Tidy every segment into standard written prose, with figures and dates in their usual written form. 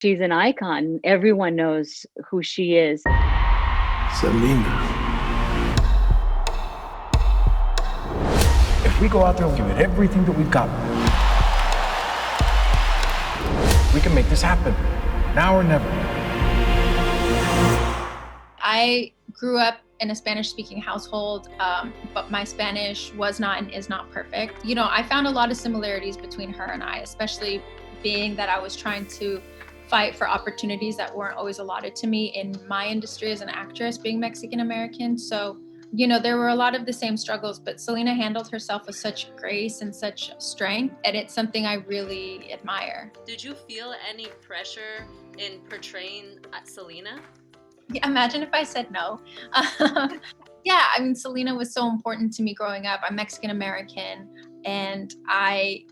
She's an icon. Everyone knows who she is. Selena. If we go out there and give it everything that we've got, we can make this happen, now or never. I grew up in a Spanish-speaking household, but my Spanish was not and is not perfect. You know, I found a lot of similarities between her and I, especially being that I was trying to fight for opportunities that weren't always allotted to me in my industry as an actress, being Mexican-American. So, you know, there were a lot of the same struggles, but Selena handled herself with such grace and such strength, and it's something I really admire. Did you feel any pressure in portraying Selena? Yeah, imagine if I said no. Yeah, I mean, Selena was so important to me growing up. I'm Mexican-American, and I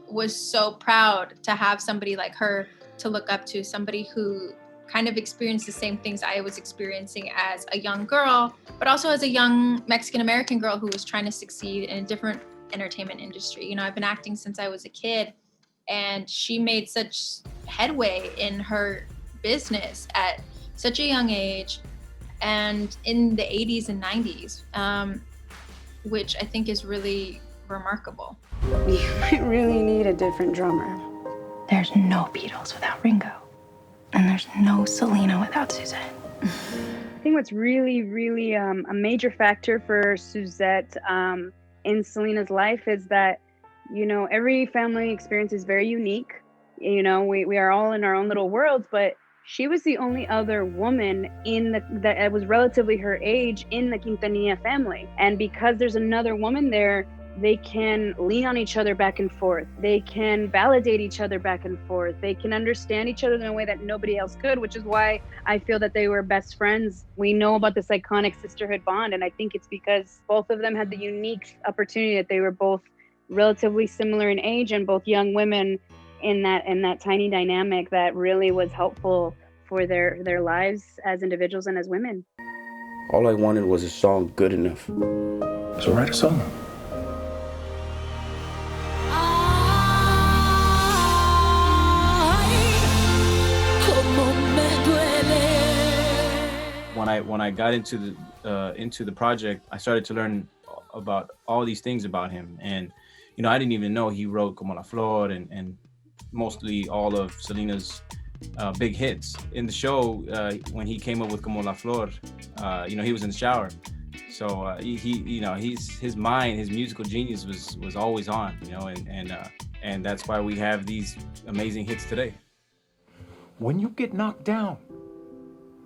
was so proud to have somebody like her to look up to, somebody who kind of experienced the same things I was experiencing as a young girl, but also as a young Mexican-American girl who was trying to succeed in a different entertainment industry. You know, I've been acting since I was a kid, and she made such headway in her business at such a young age and in the 80s and 90s, which I think is really remarkable. We really need a different drummer. There's no Beatles without Ringo. And there's no Selena without Suzette. I think what's really, really a major factor for Suzette in Selena's life is that, you know, every family experience is very unique. You know, we are all in our own little worlds, but she was the only other woman that was relatively her age in the Quintanilla family. And because there's another woman there, they can lean on each other back and forth. They can validate each other back and forth. They can understand each other in a way that nobody else could, which is why I feel that they were best friends. We know about this iconic sisterhood bond, and I think it's because both of them had the unique opportunity that they were both relatively similar in age and both young women in that tiny dynamic that really was helpful for their lives as individuals and as women. All I wanted was a song good enough. So write a song. When I got into the project, I started to learn about all these things about him, and you know, I didn't even know he wrote Como la Flor and mostly all of Selena's big hits. In the show, when he came up with Como la Flor, you know, he was in the shower, so his mind, his musical genius was always on, you know, and that's why we have these amazing hits today. When you get knocked down,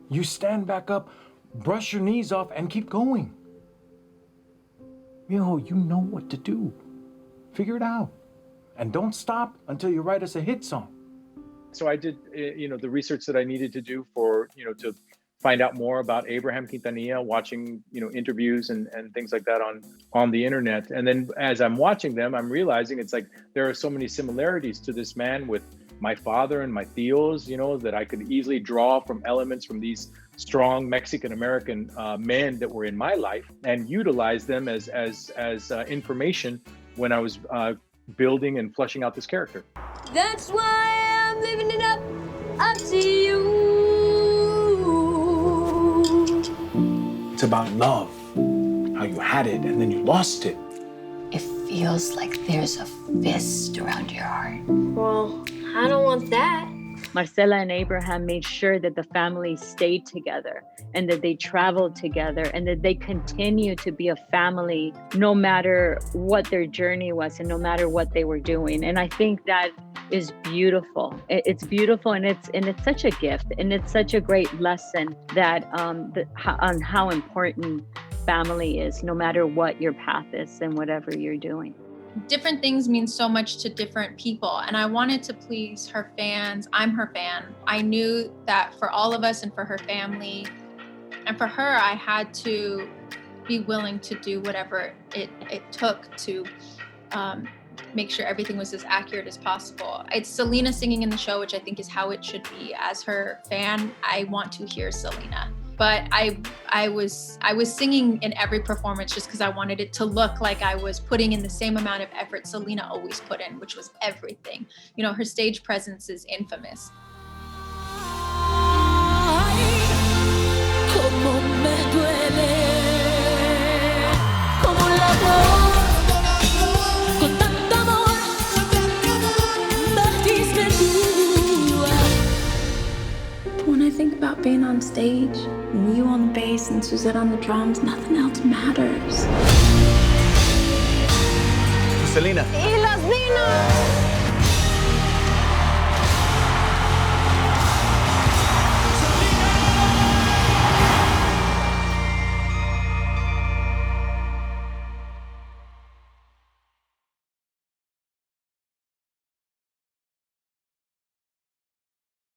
you stand back up, brush your knees off, and keep going. Mijo, you know what to do. Figure it out. And don't stop until you write us a hit song. So I did, the research that I needed to do for, to find out more about Abraham Quintanilla, watching, interviews and things like that on the internet. And then as I'm watching them, I'm realizing it's like there are so many similarities to this man with my father and my tios, that I could easily draw from elements from these strong Mexican-American men that were in my life and utilize them as information when I was building and fleshing out this character. That's why I'm living it up to you. It's about love, how you had it and then you lost it. It feels like there's a fist around your heart. Well, I don't want that. Marcela and Abraham made sure that the family stayed together and that they traveled together and that they continue to be a family no matter what their journey was and no matter what they were doing. And I think that is beautiful. It's beautiful, and it's such a gift, and it's such a great lesson that on how important family is, no matter what your path is and whatever you're doing. Different things mean so much to different people, and I wanted to please her fans. I'm her fan. I knew that for all of us and for her family and for her, I had to be willing to do whatever it took to make sure everything was as accurate as possible. It's Selena singing in the show, which I think is how it should be. As her fan, I want to hear Selena. But I was singing in every performance just because I wanted it to look like I was putting in the same amount of effort Selena always put in, which was everything. Her stage presence is infamous. stage, and you on the bass and Suzette on the drums, nothing else matters. Selena. Y los niños.